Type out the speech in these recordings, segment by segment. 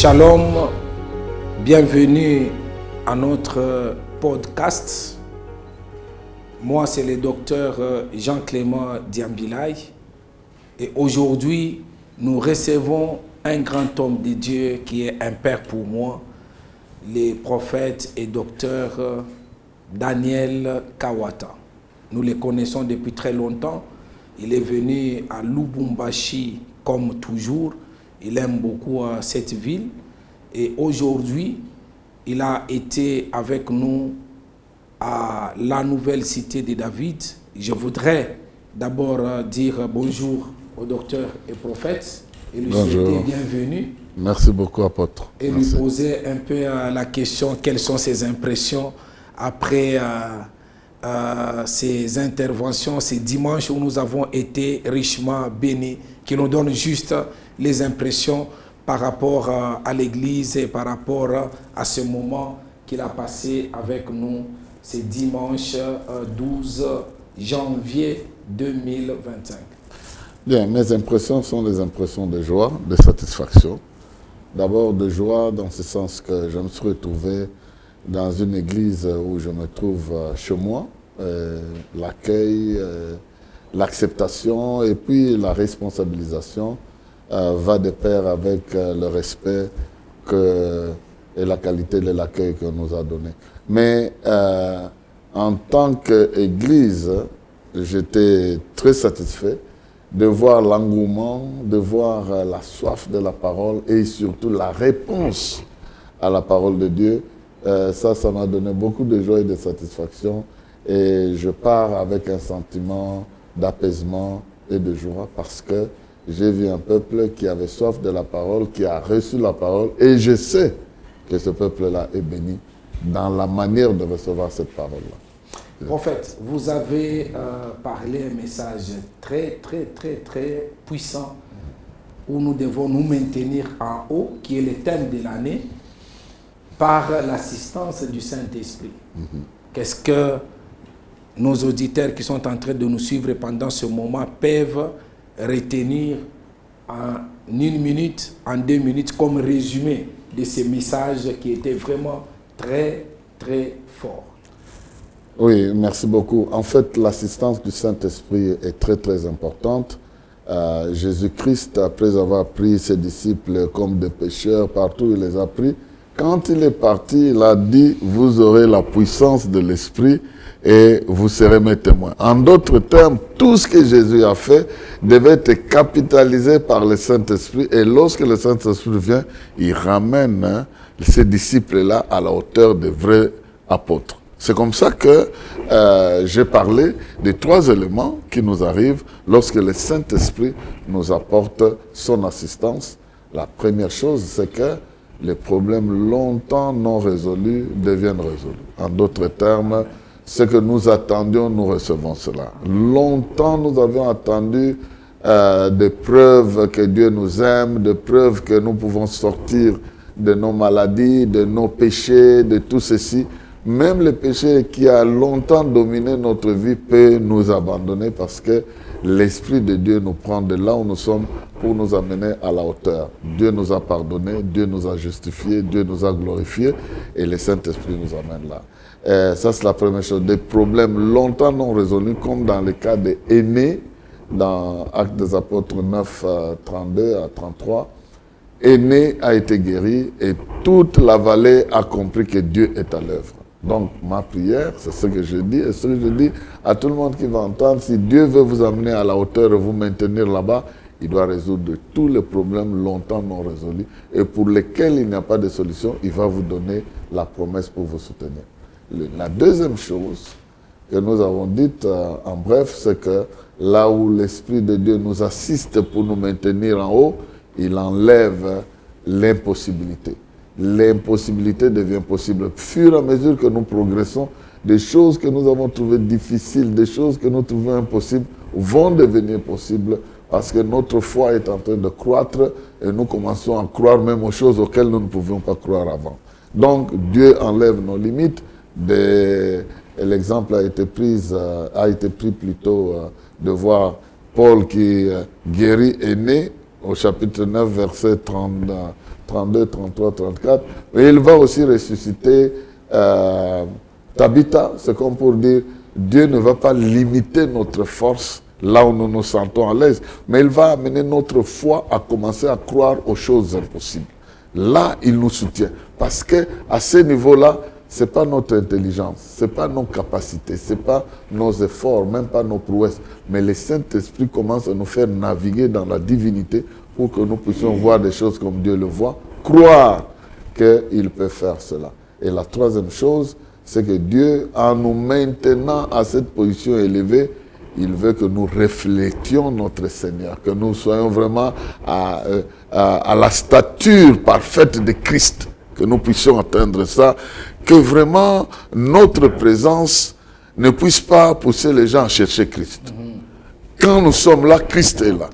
Shalom, bienvenue à notre podcast. Moi, c'est le docteur Jean-Clément Diambilay et aujourd'hui, nous recevons un grand homme de Dieu qui est un père pour moi, le prophète et docteur Daniel Kawata. Nous le connaissons depuis très longtemps. Il est venu à Lubumbashi comme toujours. Il aime beaucoup cette ville. Et aujourd'hui, il a été avec nous à la nouvelle cité de David. Je voudrais d'abord dire bonjour au docteur et prophète et lui souhaiter bienvenue. Merci beaucoup, apôtre. Et lui poser un peu la question, quelles sont ses impressions après ces interventions, ces dimanches où nous avons été richement bénis, qui nous donnent juste les impressions par rapport à l'Église et par rapport à ce moment qu'il a passé avec nous, ce dimanche 12 janvier 2025. Bien, mes impressions sont des impressions de joie, de satisfaction. D'abord de joie dans ce sens que je me suis retrouvé dans une église où je me trouve chez moi. L'accueil, l'acceptation et puis la responsabilisation va de pair avec le respect et la qualité de l'accueil qu'on nous a donné. Mais en tant qu'église, j'étais très satisfait de voir l'engouement, de voir la soif de la parole et surtout la réponse à la parole de Dieu. Ça m'a donné beaucoup de joie et de satisfaction et je pars avec un sentiment d'apaisement et de joie parce que j'ai vu un peuple qui avait soif de la parole, qui a reçu la parole et je sais que ce peuple-là est béni dans la manière de recevoir cette parole-là. Prophète, vous avez parlé un message très puissant où nous devons nous maintenir en haut, qui est le thème de l'année, par l'assistance du Saint-Esprit. Qu'est-ce que nos auditeurs qui sont en train de nous suivre pendant ce moment peuvent retenir en 1 minute, en 2 minutes, comme résumé de ces messages qui étaient vraiment très forts? Oui, merci beaucoup. En fait, l'assistance du Saint-Esprit est très importante. Jésus-Christ, après avoir pris ses disciples comme des pécheurs, partout où il les a pris, quand il est parti, il a dit, vous aurez la puissance de l'Esprit et vous serez mes témoins. En d'autres termes, tout ce que Jésus a fait devait être capitalisé par le Saint-Esprit et lorsque le Saint-Esprit vient, il ramène ces disciples-là à la hauteur des vrais apôtres. C'est comme ça que j'ai parlé des 3 éléments qui nous arrivent lorsque le Saint-Esprit nous apporte son assistance. La première chose, c'est que les problèmes longtemps non résolus deviennent résolus. En d'autres termes, ce que nous attendions, nous recevons cela. Longtemps, nous avions attendu des preuves que Dieu nous aime, des preuves que nous pouvons sortir de nos maladies, de nos péchés, de tout ceci. Même le péché qui a longtemps dominé notre vie peut nous abandonner parce que l'Esprit de Dieu nous prend de là où nous sommes pour nous amener à la hauteur. Dieu nous a pardonné, Dieu nous a justifiés, Dieu nous a glorifiés et le Saint-Esprit nous amène là. Ça, c'est la première chose. Des problèmes longtemps non résolus, comme dans le cas des aînés, dans Actes des Apôtres 9, 32 à 33. Aîné a été guéri et toute la vallée a compris que Dieu est à l'œuvre. Donc, ma prière, c'est ce que je dis, et ce que je dis à tout le monde qui va entendre, si Dieu veut vous amener à la hauteur et vous maintenir là-bas, il doit résoudre tous les problèmes longtemps non résolus et pour lesquels il n'y a pas de solution, il va vous donner la promesse pour vous soutenir. La deuxième chose que nous avons dite, en bref, c'est que là où l'Esprit de Dieu nous assiste pour nous maintenir en haut, il enlève l'impossibilité. L'impossibilité devient possible. Au fur et à mesure que nous progressons, des choses que nous avons trouvées difficiles, des choses que nous trouvons impossibles, vont devenir possibles parce que notre foi est en train de croître et nous commençons à croire même aux choses auxquelles nous ne pouvions pas croire avant. Donc, Dieu enlève nos limites. L'exemple a été pris plutôt de voir Paul qui guérit Aîné au chapitre 9, verset 30, 32, 33, 34. Mais il va aussi ressusciter Tabitha. C'est comme pour dire, Dieu ne va pas limiter notre force là où nous nous sentons à l'aise, mais il va amener notre foi à commencer à croire aux choses impossibles. Là, il nous soutient. Parce qu'à ce niveau-là, ce n'est pas notre intelligence, ce n'est pas nos capacités, ce n'est pas nos efforts, même pas nos prouesses. Mais le Saint-Esprit commence à nous faire naviguer dans la divinité pour que nous puissions voir des choses comme Dieu le voit, croire qu'il peut faire cela. Et la troisième chose, c'est que Dieu, en nous maintenant à cette position élevée, il veut que nous reflétions notre Seigneur, que nous soyons vraiment à la stature parfaite de Christ, que nous puissions atteindre ça, que vraiment notre présence ne puisse pas pousser les gens à chercher Christ. Quand nous sommes là, Christ est là.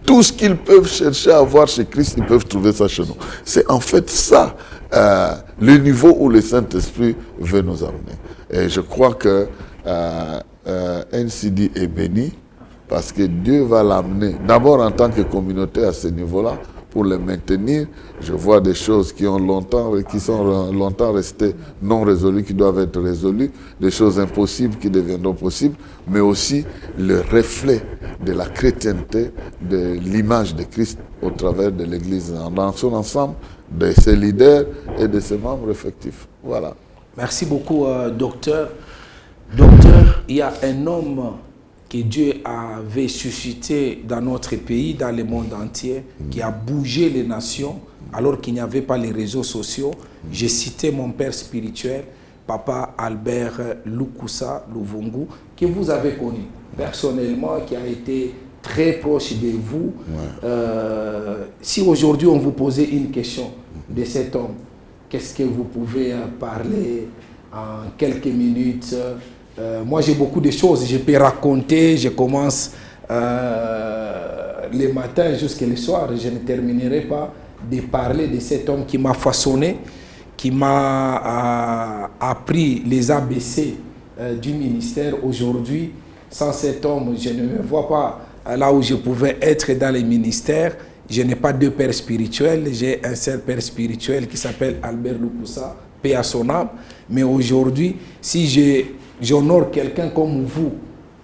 Tout ce qu'ils peuvent chercher à voir chez Christ, ils peuvent trouver ça chez nous. C'est en fait ça, le niveau où le Saint-Esprit veut nous amener. Et je crois que NCD est béni parce que Dieu va l'amener, d'abord en tant que communauté à ce niveau-là, pour le maintenir. Je vois des choses qui sont longtemps restées non résolues, qui doivent être résolues, des choses impossibles qui deviendront possibles, mais aussi le reflet de la chrétienté, de l'image de Christ au travers de l'Église dans son ensemble, de ses leaders et de ses membres effectifs. Voilà. Merci beaucoup, docteur. Docteur, il y a un homme que Dieu avait suscité dans notre pays, dans le monde entier, qui a bougé les nations alors qu'il n'y avait pas les réseaux sociaux. J'ai cité mon père spirituel, Papa Albert Lukusa Luvungu, que vous avez connu personnellement, qui a été très proche de vous. Si aujourd'hui on vous posait une question de cet homme, qu'est-ce que vous pouvez parler en quelques minutes? Moi, j'ai beaucoup de choses, je peux raconter, je commence le matin jusqu'à le soir, je ne terminerai pas de parler de cet homme qui m'a façonné, qui m'a appris les ABC du ministère. Aujourd'hui, sans cet homme, je ne me vois pas là où je pouvais être dans les ministères. Je n'ai pas deux pères spirituels, j'ai un seul père spirituel qui s'appelle Albert Lukusa, paix à son âme. Mais aujourd'hui, si j'honore quelqu'un comme vous,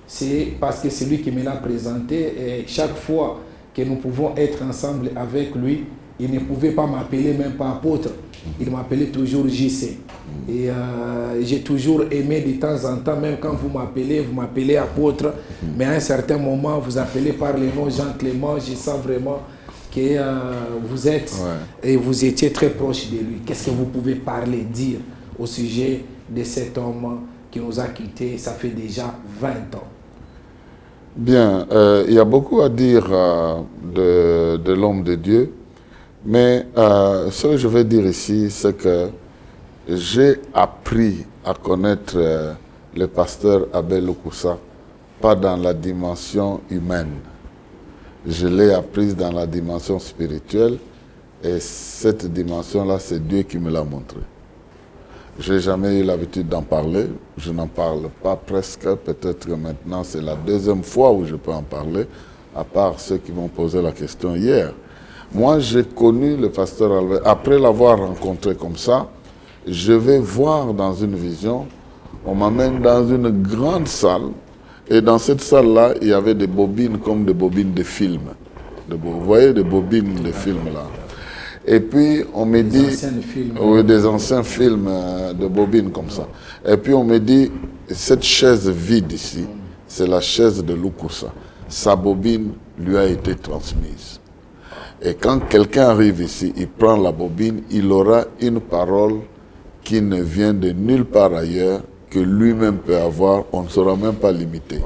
c'est parce que c'est lui qui me l'a présenté. Et chaque fois que nous pouvons être ensemble avec lui, il ne pouvait pas m'appeler même pas apôtre. Il m'appelait toujours JC. Et j'ai toujours aimé de temps en temps, même quand vous m'appelez apôtre, mais à un certain moment, vous appelez par le nom Jean Clément, je sens vraiment que vous êtes et vous étiez très proche de lui. Qu'est-ce que vous pouvez parler, dire au sujet de cet homme qui nous a quittés, ça fait déjà 20 ans? Bien, il y a beaucoup à dire de l'homme de Dieu, mais ce que je vais dire ici, c'est que j'ai appris à connaître le pasteur Abel Lukusa, pas dans la dimension humaine. Je l'ai appris dans la dimension spirituelle, et cette dimension-là, c'est Dieu qui me l'a montré. Je n'ai jamais eu l'habitude d'en parler, je n'en parle pas presque, peut-être que maintenant c'est la deuxième fois où je peux en parler, à part ceux qui m'ont posé la question hier. Moi, j'ai connu le pasteur Albert, après l'avoir rencontré comme ça, je vais voir dans une vision, on m'amène dans une grande salle, et dans cette salle-là, il y avait des bobines comme des bobines de films. Vous voyez des bobines de films là. Et puis on me dit, des anciens films de bobines comme ça. Et puis on me dit, cette chaise vide ici, c'est la chaise de Lukusa. Sa bobine lui a été transmise. Et quand quelqu'un arrive ici, il prend la bobine, il aura une parole qui ne vient de nulle part ailleurs, que lui-même peut avoir, on ne sera même pas limité.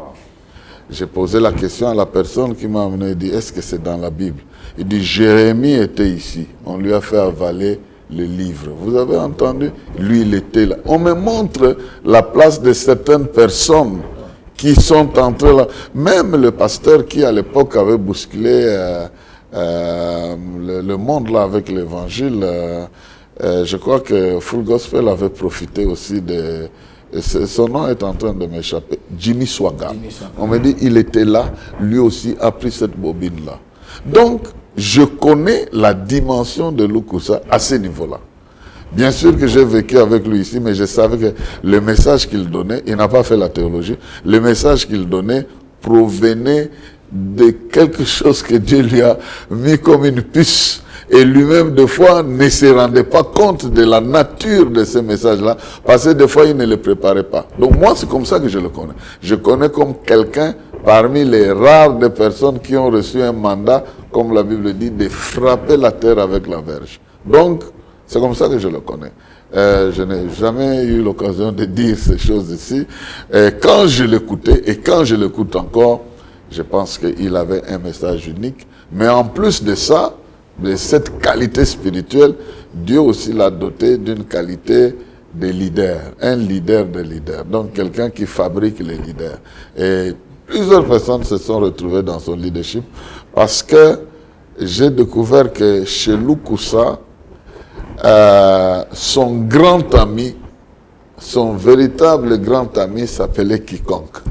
J'ai posé la question à la personne qui m'a amené, il dit, est-ce que c'est dans la Bible? Il dit, Jérémie était ici, on lui a fait avaler le livre. Vous avez entendu? Lui, il était là. On me montre la place de certaines personnes qui sont entrées là. Même le pasteur qui, à l'époque, avait bousculé le monde là avec l'évangile, je crois que Full Gospel avait profité aussi de... Son nom est en train de m'échapper. Jimmy Swaggart. On me dit il était là, lui aussi a pris cette bobine-là. Donc, je connais la dimension de Loukoussa à ce niveau-là. Bien sûr que j'ai vécu avec lui ici, mais je savais que le message qu'il donnait, il n'a pas fait la théologie, le message qu'il donnait provenait de quelque chose que Dieu lui a mis comme une puce. Et lui-même, des fois, ne se rendait pas compte de la nature de ce message-là, parce que des fois, il ne le préparait pas. Donc moi, c'est comme ça que je le connais. Je connais comme quelqu'un parmi les rares des personnes qui ont reçu un mandat, comme la Bible dit, de frapper la terre avec la verge. Donc, c'est comme ça que je le connais. Je n'ai jamais eu l'occasion de dire ces choses ici. Quand je l'écoutais, et quand je l'écoute encore, je pense qu'il avait un message unique. Mais en plus de ça, de cette qualité spirituelle, Dieu aussi l'a doté d'une qualité de leader, un leader de leader. Donc quelqu'un qui fabrique les leaders. Et plusieurs personnes se sont retrouvées dans son leadership parce que j'ai découvert que chez Loukoussa, son grand ami, son véritable grand ami s'appelait quiconque.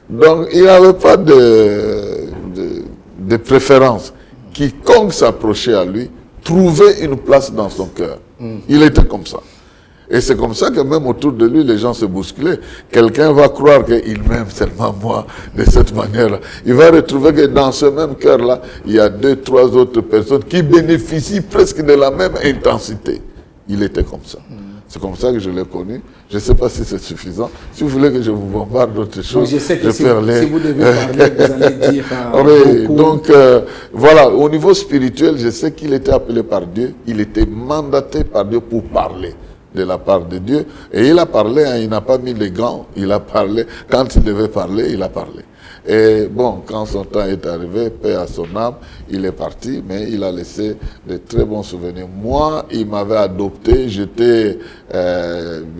Donc il n'avait pas de préférence. Quiconque s'approchait à lui trouvait une place dans son cœur. Il était comme ça. Et c'est comme ça que même autour de lui, les gens se bousculaient. Quelqu'un va croire qu'il m'aime seulement moi de cette manière-là. Il va retrouver que dans ce même cœur-là, il y a 2, 3 autres personnes qui bénéficient presque de la même intensité. Il était comme ça. C'est comme ça que je l'ai connu. Je ne sais pas si c'est suffisant. Si vous voulez que je vous bombarde d'autres choses, je sais que si vous devez parler, vous allez dire oui, beaucoup. donc voilà, au niveau spirituel, je sais qu'il était appelé par Dieu. Il était mandaté par Dieu pour parler de la part de Dieu. Et il a parlé, hein, il n'a pas mis les gants, il a parlé. Quand il devait parler, il a parlé. Et bon, quand son temps est arrivé, paix à son âme, il est parti, mais il a laissé de très bons souvenirs. Moi, il m'avait adopté, j'étais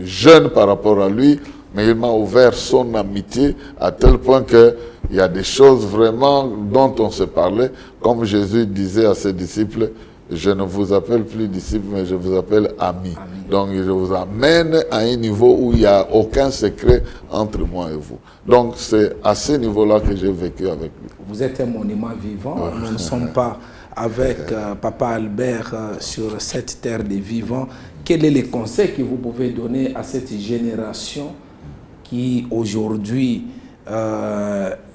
jeune par rapport à lui, mais il m'a ouvert son amitié à tel point que il y a des choses vraiment dont on se parlait, comme Jésus disait à ses disciples, je ne vous appelle plus disciples, mais je vous appelle amis. Donc, je vous amène à un niveau où il n'y a aucun secret entre moi et vous. Donc, c'est à ce niveau-là que j'ai vécu avec lui. Vous êtes un monument vivant. Nous ne sommes pas avec Papa Albert sur cette terre des vivants. Quel est le conseil que vous pouvez donner à cette génération qui, aujourd'hui,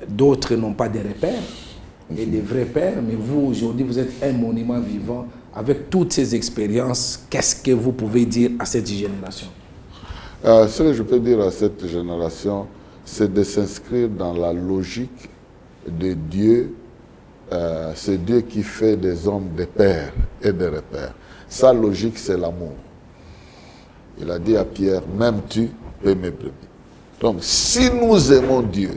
d'autres n'ont pas de repères et des vrais pères, mais vous, aujourd'hui, vous êtes un monument vivant. Avec toutes ces expériences, qu'est-ce que vous pouvez dire à cette génération? Ce que je peux dire à cette génération, c'est de s'inscrire dans la logique de Dieu. C'est Dieu qui fait des hommes des pères et des repères. Sa logique, c'est l'amour. Il a dit à Pierre, m'aimes-tu, paie mes brebis. Donc, si nous aimons Dieu,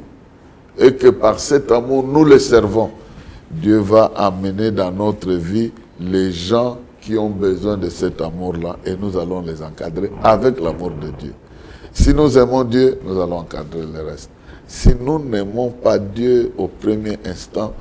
et que par cet amour, nous le servons, Dieu va amener dans notre vie les gens qui ont besoin de cet amour-là et nous allons les encadrer avec l'amour de Dieu. Si nous aimons Dieu, nous allons encadrer le reste. Si nous n'aimons pas Dieu au premier instant,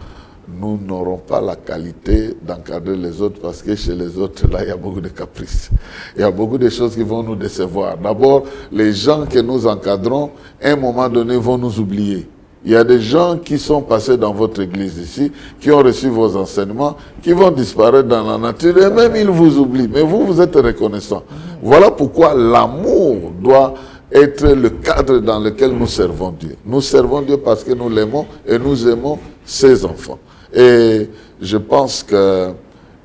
nous n'aurons pas la qualité d'encadrer les autres parce que chez les autres, là, il y a beaucoup de caprices. Il y a beaucoup de choses qui vont nous décevoir. D'abord, les gens que nous encadrons, à un moment donné, vont nous oublier. Il y a des gens qui sont passés dans votre église ici, qui ont reçu vos enseignements, qui vont disparaître dans la nature et même ils vous oublient. Mais vous, vous êtes reconnaissants. Voilà pourquoi l'amour doit être le cadre dans lequel nous servons Dieu. Nous servons Dieu parce que nous l'aimons et nous aimons ses enfants. Et je pense que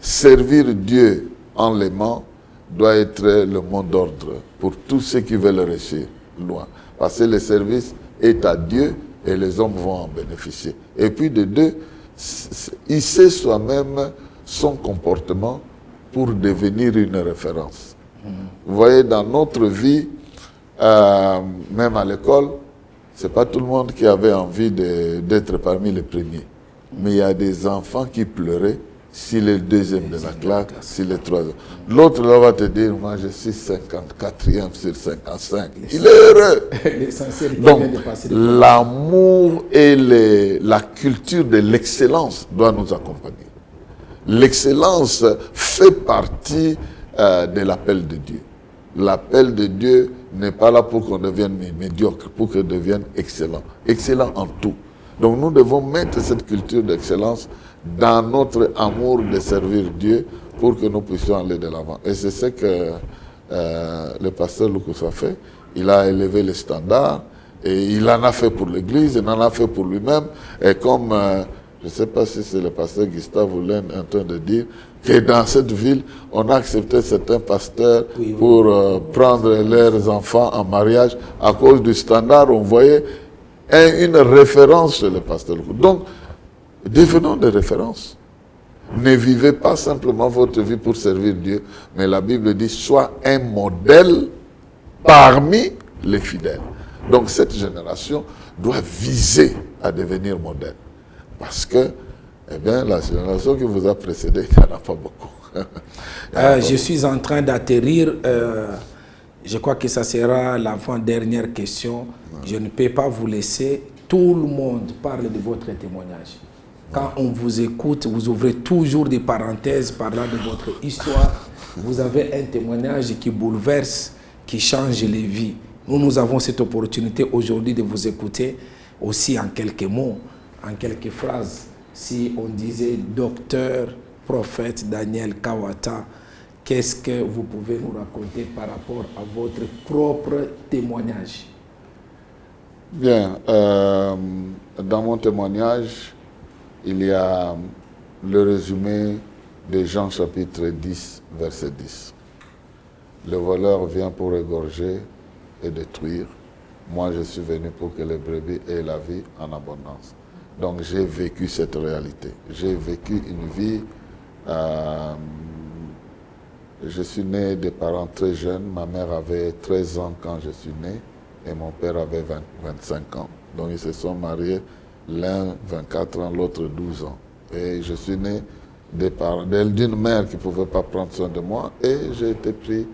servir Dieu en l'aimant doit être le mot d'ordre pour tous ceux qui veulent réussir loin. Parce que le service est à Dieu et les hommes vont en bénéficier. Et puis de deux, hisser soi-même son comportement pour devenir une référence. Vous voyez, dans notre vie, même à l'école, ce n'est pas tout le monde qui avait envie d'être parmi les premiers. Mais il y a des enfants qui pleuraient s'il est le deuxième de la classe, s'il est troisième. L'autre là va te dire, moi je suis 54e sur 55. Il est heureux. Donc, l'amour et la culture de l'excellence doit nous accompagner. L'excellence fait partie de l'appel de Dieu. L'appel de Dieu n'est pas là pour qu'on devienne médiocre, pour qu'on devienne excellent. Excellent en tout. Donc nous devons mettre cette culture d'excellence dans notre amour de servir Dieu pour que nous puissions aller de l'avant. Et c'est ce que le pasteur Lukus a fait. Il a élevé les standards et il en a fait pour l'Église, il en a fait pour lui-même. Et comme, je ne sais pas si c'est le pasteur Gustave Oulen en train de dire, que dans cette ville, on a accepté certains pasteurs pour prendre leurs enfants en mariage à cause du standard. On voyait une référence chez le pasteur Lukus. Donc, devenons des références. Ne vivez pas simplement votre vie pour servir Dieu, mais la Bible dit, sois un modèle parmi les fidèles. Donc cette génération doit viser à devenir modèle. Parce que, eh bien, la génération qui vous a précédé, il n'y en a pas beaucoup. Je suis en train d'atterrir. Je crois que ça sera l'avant-dernière question. Je ne peux pas vous laisser. Tout le monde parle de votre témoignage. Quand on vous écoute, vous ouvrez toujours des parenthèses parlant de votre histoire. Vous avez un témoignage qui bouleverse, qui change les vies. Nous avons cette opportunité aujourd'hui de vous écouter aussi en quelques mots, en quelques phrases. Si on disait docteur, prophète Daniel Kawata, qu'est-ce que vous pouvez nous raconter par rapport à votre propre témoignage? Bien, dans mon témoignage, il y a le résumé de Jean chapitre 10, verset 10. Le voleur vient pour égorger et détruire. Moi, je suis venu pour que les brebis aient la vie en abondance. Donc, j'ai vécu cette réalité. J'ai vécu une vie... je suis né de parents très jeunes. Ma mère avait 13 ans quand je suis né et mon père avait 25 ans. Donc, ils se sont mariés, l'un 24 ans, l'autre 12 ans. Et je suis né d'une mère qui ne pouvait pas prendre soin de moi et j'ai été pris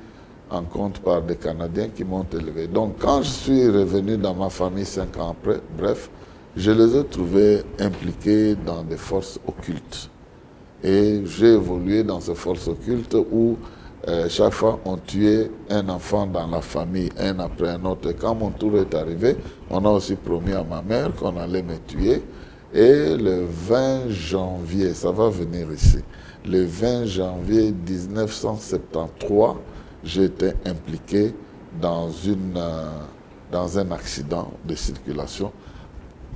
en compte par des Canadiens qui m'ont élevé. Donc, quand je suis revenu dans ma famille 5 ans après, bref, je les ai trouvés impliqués dans des forces occultes. Et j'ai évolué dans ces forces occultes où chaque fois on tuait un enfant dans la famille, un après un autre. Et quand mon tour est arrivé, on a aussi promis à ma mère qu'on allait me tuer. Et le 20 janvier, ça va venir ici, le 20 janvier 1973, j'ai été impliqué dans un accident de circulation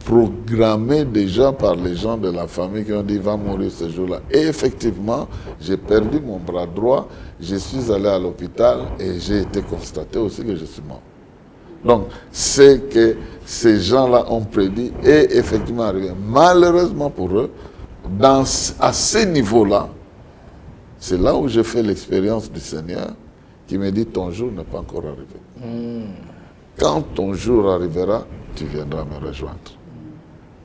programmé déjà par les gens de la famille qui ont dit « va mourir ce jour-là ». Et effectivement, j'ai perdu mon bras droit, je suis allé à l'hôpital et j'ai été constaté aussi que je suis mort. Donc, c'est que ces gens-là ont prédit et effectivement arrivé. Malheureusement pour eux, à ce niveau-là, c'est là où j'ai fait l'expérience du Seigneur qui me dit « ton jour n'est pas encore arrivé ». Quand ton jour arrivera, tu viendras me rejoindre.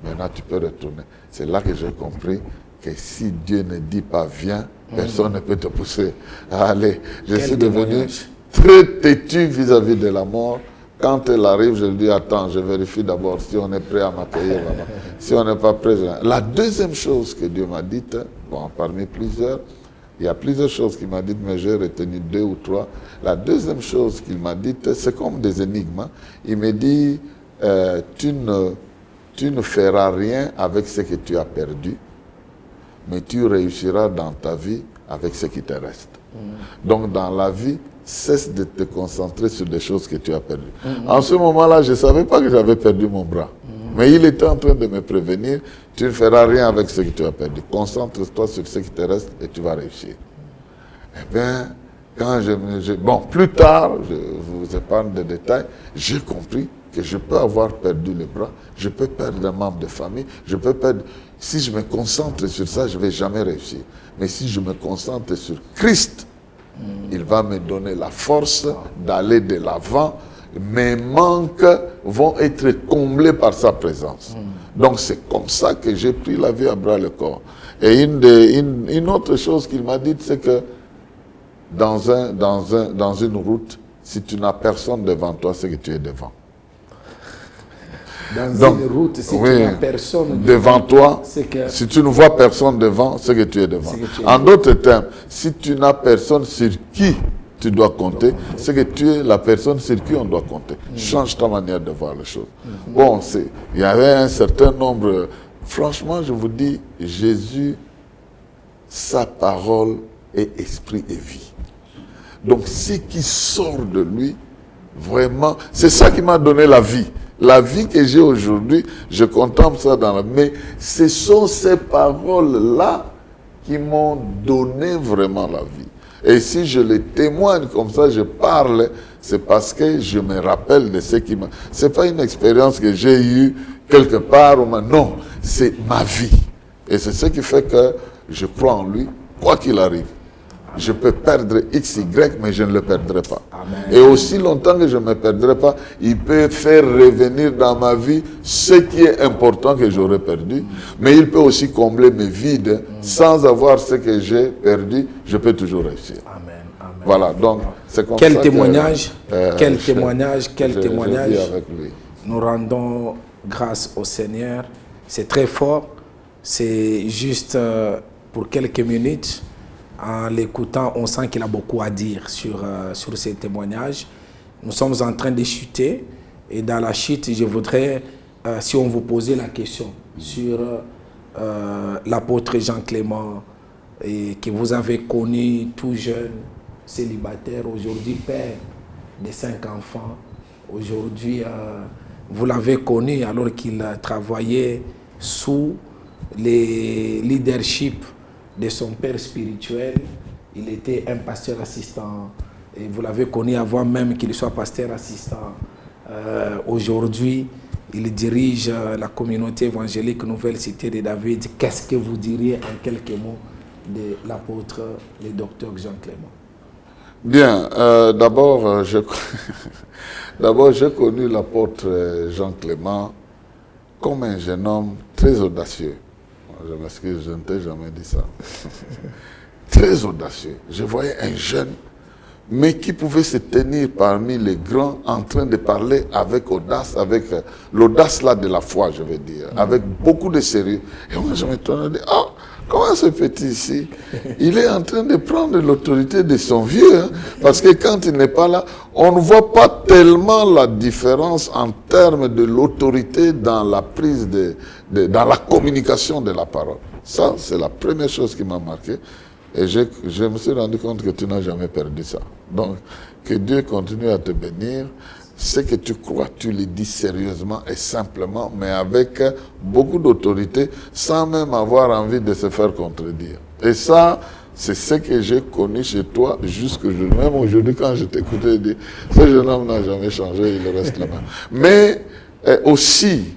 Maintenant, tu peux retourner. C'est là que j'ai compris que si Dieu ne dit pas « viens », personne ne peut te pousser à aller. Je suis devenu très têtu vis-à-vis de la mort. Quand elle arrive, je lui dis « attends, je vérifie d'abord si on est prêt à m'accueillir là-bas. Si on n'est pas prêt... » La deuxième chose que Dieu m'a dite, bon, parmi plusieurs, il y a plusieurs choses qu'il m'a dites, mais j'ai retenu 2 ou 3. La deuxième chose qu'il m'a dite, c'est comme des énigmes. Hein. Il me dit tu ne feras rien avec ce que tu as perdu, mais tu réussiras dans ta vie avec ce qui te reste. Donc dans la vie, cesse de te concentrer sur des choses que tu as perdues. En ce moment-là, je ne savais pas que j'avais perdu mon bras. Mais il était en train de me prévenir, tu ne feras rien avec ce que tu as perdu. Concentre-toi sur ce qui te reste et tu vas réussir. Eh bien, bon, plus tard, je vous épargne des détails, j'ai compris que je peux avoir perdu le bras, je peux perdre un membre de famille, je peux perdre... Si je me concentre sur ça, je ne vais jamais réussir. Mais si je me concentre sur Christ, il va me donner la force d'aller de l'avant. Mes manques vont être comblés par sa présence. Donc c'est comme ça que j'ai pris la vie à bras le corps. Et une autre chose qu'il m'a dit, c'est que dans une route, si tu n'as personne devant toi, c'est que tu es devant. Dans une route, si tu n'as personne devant toi, que... si tu ne vois personne devant, c'est que tu es devant. En d'autres termes, si tu n'as personne sur qui tu dois compter, c'est que tu es la personne sur qui on doit compter. Change ta manière de voir les choses. Bon, il y avait un certain nombre. Franchement, je vous dis, Jésus, sa parole est esprit et vie. Donc, ce qui sort de lui, vraiment, c'est ça qui m'a donné la vie. La vie que j'ai aujourd'hui, je contemple ça dans la... Mais ce sont ces paroles-là qui m'ont donné vraiment la vie. Et si je les témoigne comme ça, je parle, c'est parce que je me rappelle de ce qui m'a... Ce n'est pas une expérience que j'ai eue quelque part. Non, c'est ma vie. Et c'est ce qui fait que je crois en lui, quoi qu'il arrive. Je peux perdre X, Y, mais je ne le perdrai pas. Amen. Et aussi longtemps que je ne me perdrai pas, il peut faire revenir dans ma vie ce qui est important que j'aurais perdu. Mais il peut aussi combler mes vides. Sans avoir ce que j'ai perdu, je peux toujours réussir. Amen. Amen. Voilà, donc c'est comme quel ça témoignage, que, quel témoignage, quel témoignage. Je vis avec lui. Nous rendons grâce au Seigneur. C'est très fort. C'est juste pour quelques minutes. En l'écoutant, on sent qu'il a beaucoup à dire sur ces témoignages. Nous sommes en train de chuter. Et dans la chute, je voudrais, si on vous posait la question sur l'apôtre Jean Clément, et que vous avez connu tout jeune, célibataire, aujourd'hui père de 5 enfants. Aujourd'hui, vous l'avez connu alors qu'il travaillait sous les leadership de son père spirituel. Il était un pasteur assistant. Et vous l'avez connu avant même qu'il soit pasteur assistant. Aujourd'hui, il dirige la communauté évangélique Nouvelle Cité de David. Qu'est-ce que vous diriez en quelques mots de l'apôtre, le docteur Jean Clément? Bien, d'abord, j'ai connu l'apôtre Jean Clément comme un jeune homme très audacieux. Je m'excuse, je ne t'ai jamais dit ça. Très audacieux. Je voyais un jeune, mais qui pouvait se tenir parmi les grands en train de parler avec audace, avec l'audace là de la foi, je veux dire, avec beaucoup de sérieux. Et moi, je me tournais et dis, ah, comment ce petit ici, il est en train de prendre l'autorité de son vieux, hein, parce que quand il n'est pas là, on ne voit pas tellement la différence en termes de l'autorité dans la prise dans la communication de la parole. Ça, c'est la première chose qui m'a marqué. Et je me suis rendu compte que tu n'as jamais perdu ça. Donc, que Dieu continue à te bénir. Ce que tu crois, tu le dis sérieusement et simplement, mais avec beaucoup d'autorité, sans même avoir envie de se faire contredire. Et ça, c'est ce que j'ai connu chez toi jusque même aujourd'hui, quand je t'écoutais, je dis, ce jeune homme n'a jamais changé, il reste là-bas. Mais aussi,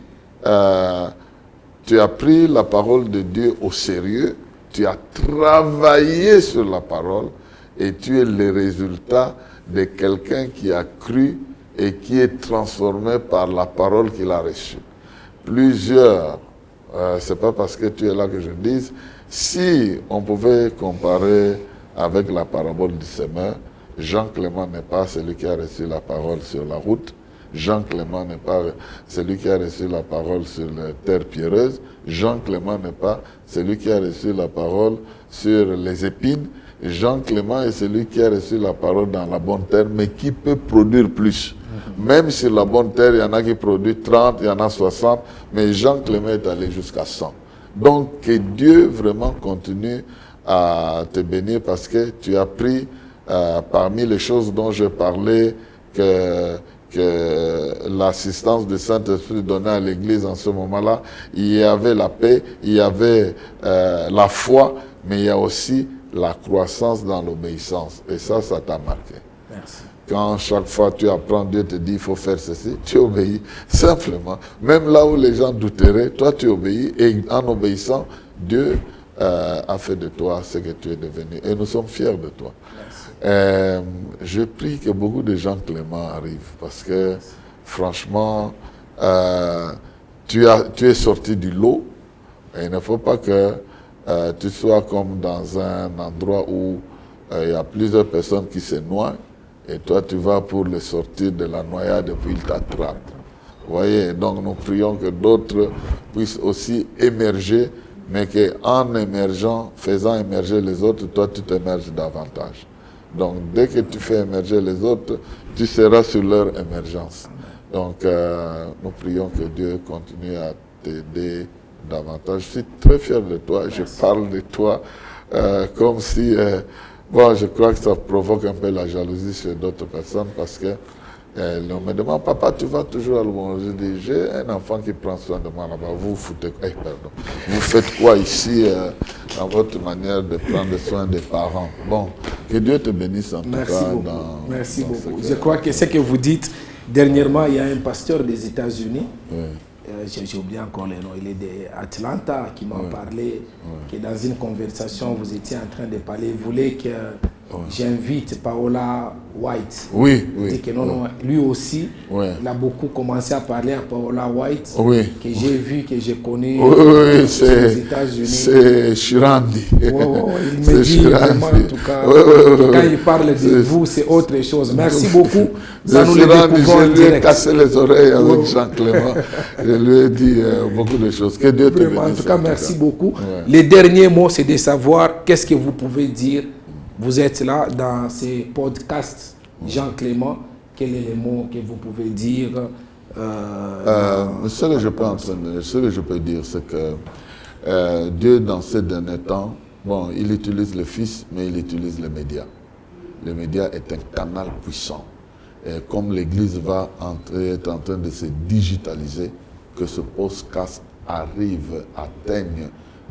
tu as pris la parole de Dieu au sérieux, tu as travaillé sur la parole et tu es le résultat de quelqu'un qui a cru et qui est transformé par la parole qu'il a reçue. Plusieurs, c'est pas parce que tu es là que je dise, si on pouvait comparer avec la parabole du semeur, Jean Clément n'est pas celui qui a reçu la parole sur la route, Jean Clément n'est pas celui qui a reçu la parole sur la terre pierreuse, Jean Clément n'est pas celui qui a reçu la parole sur les épines, Jean Clément est celui qui a reçu la parole dans la bonne terre, mais qui peut produire plus. Même sur la bonne terre, il y en a qui produisent 30, il y en a 60, mais Jean Clément est allé jusqu'à 100. Donc, que Dieu vraiment continue à te bénir parce que tu as pris parmi les choses dont je parlais que l'assistance du Saint-Esprit donnait à l'Église en ce moment-là, il y avait la paix, il y avait la foi, mais il y a aussi la croissance dans l'obéissance. Et ça t'a marqué. Merci. Quand chaque fois tu apprends, Dieu te dit il faut faire ceci, tu obéis simplement. Même là où les gens douteraient, toi tu obéis et en obéissant, Dieu a fait de toi ce que tu es devenu. Et nous sommes fiers de toi. Je prie que beaucoup de gens Clément arrivent parce que franchement, tu es sorti du lot et il ne faut pas que tu sois comme dans un endroit où il y a plusieurs personnes qui se noient. Et toi, tu vas pour les sortir de la noyade et puis ils t'attrapent. Vous voyez, donc nous prions que d'autres puissent aussi émerger, mais qu'en émergeant, faisant émerger les autres, toi, tu t'émerges davantage. Donc, dès que tu fais émerger les autres, tu seras sur leur émergence. Donc, nous prions que Dieu continue à t'aider davantage. Je suis très fier de toi. Merci. Je parle de toi comme si... bon, je crois que ça provoque un peu la jalousie chez d'autres personnes parce que on me demande, papa, tu vas toujours à l'Oubongo? Je dis, j'ai un enfant qui prend soin de moi là-bas. Vous foutez quoi? Vous faites quoi ici dans votre manière de prendre soin des parents? Bon, que Dieu te bénisse en tout cas. Merci beaucoup. Je crois que ce que vous dites, dernièrement, il y a un pasteur des États-Unis. Oui. J'ai oublié encore le nom, il est d'Atlanta qui m'a parlé que dans une conversation, vous étiez en train de parler, vous voulez que j'invite Paola White. Oui. Il dit que non, lui aussi, il a beaucoup commencé à parler à Paola White, que j'ai vu, que j'ai connu aux États-Unis. C'est Shirandi. Il me dit vraiment, en tout cas, quand il parle de vous, c'est autre chose. Merci beaucoup. Ça nous le découvrons je lui ai cassé les oreilles avec Jean Clément. Je lui ai dit beaucoup de choses. Que Dieu te bénisse. En tout cas, merci beaucoup. Les derniers mots, c'est de savoir qu'est-ce que vous pouvez dire. Vous êtes là dans ces podcasts, Jean Clément. Quel est le mot que vous pouvez dire ce que je peux dire, c'est que Dieu, dans ces derniers temps, bon, il utilise le Fils, mais il utilise les médias. Le média est un canal puissant. Et comme l'Église est en train de se digitaliser, que ce podcast arrive, atteigne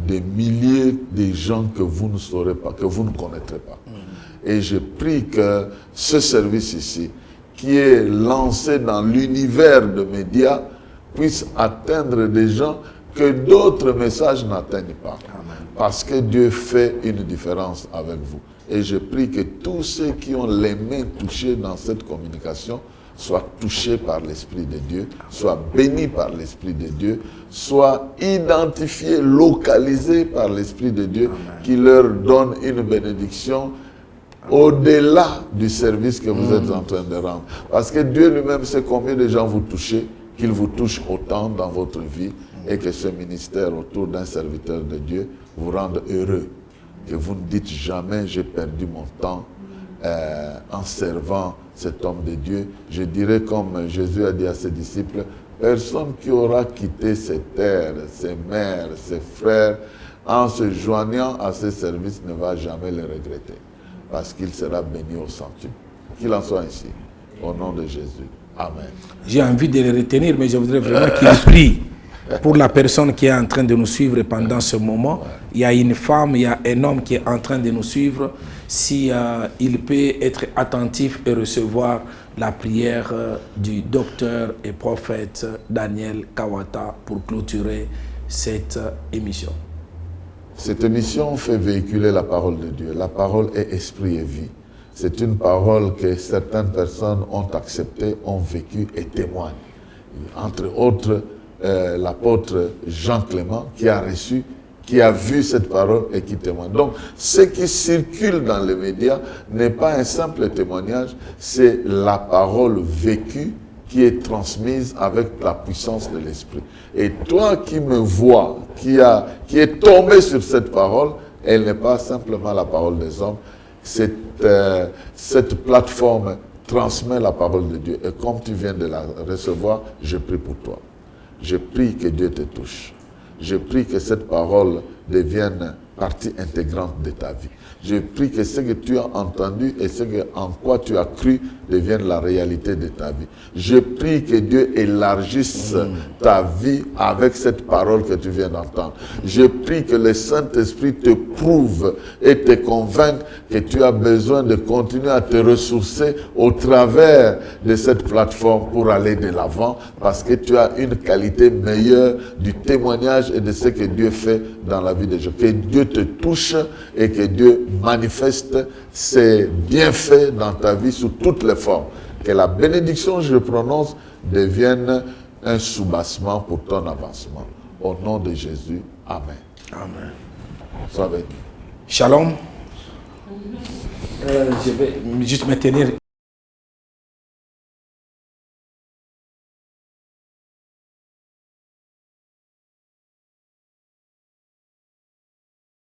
des milliers de gens que vous ne saurez pas, que vous ne connaîtrez pas. Et je prie que ce service ici, qui est lancé dans l'univers de médias, puisse atteindre des gens que d'autres messages n'atteignent pas. Amen. Parce que Dieu fait une différence avec vous. Et je prie que tous ceux qui ont les mains touchées dans cette communication soient touchés par l'Esprit de Dieu, soient bénis par l'Esprit de Dieu, soient identifiés, localisés par l'Esprit de Dieu, qui leur donne une bénédiction au-delà du service que vous êtes en train de rendre. Parce que Dieu lui-même sait combien de gens vous touchez, qu'il vous touche autant dans votre vie, et que ce ministère autour d'un serviteur de Dieu vous rende heureux. Que vous ne dites jamais, j'ai perdu mon temps en servant cet homme de Dieu. Je dirais comme Jésus a dit à ses disciples, personne qui aura quitté ses terres, ses mères, ses frères, en se joignant à ses services ne va jamais le regretter. Parce qu'il sera béni au centuple. Qu'il en soit ainsi. Au nom de Jésus. Amen. J'ai envie de le retenir, mais je voudrais vraiment qu'il prie pour la personne qui est en train de nous suivre pendant ce moment. Il y a une femme, il y a un homme qui est en train de nous suivre. Si il peut être attentif et recevoir la prière du docteur et prophète Daniel Kawata pour clôturer cette émission. Cette émission fait véhiculer la parole de Dieu. La parole est esprit et vie. C'est une parole que certaines personnes ont acceptée, ont vécue et témoignent. Entre autres, l'apôtre Jean Clément qui a reçu, qui a vu cette parole et qui témoigne. Donc, ce qui circule dans les médias n'est pas un simple témoignage, c'est la parole vécue qui est transmise avec la puissance de l'esprit. Et toi qui me vois, qui est tombé sur cette parole, elle n'est pas simplement la parole des hommes. Cette plateforme transmet la parole de Dieu. Et comme tu viens de la recevoir, je prie pour toi. Je prie que Dieu te touche. Je prie que cette parole devienne partie intégrante de ta vie. Je prie que ce que tu as entendu et ce en quoi tu as cru devienne la réalité de ta vie. Je prie que Dieu élargisse ta vie avec cette parole que tu viens d'entendre. Je prie que le Saint-Esprit te prouve et te convainque que tu as besoin de continuer à te ressourcer au travers de cette plateforme pour aller de l'avant parce que tu as une qualité meilleure du témoignage et de ce que Dieu fait dans la vie des gens. Que Dieu te touche et que Dieu manifeste ses bienfaits dans ta vie sous toutes les formes. Que la bénédiction, je prononce, devienne un soubassement pour ton avancement. Au nom de Jésus, Amen. Amen. Sois béni. Shalom. Je vais juste me tenir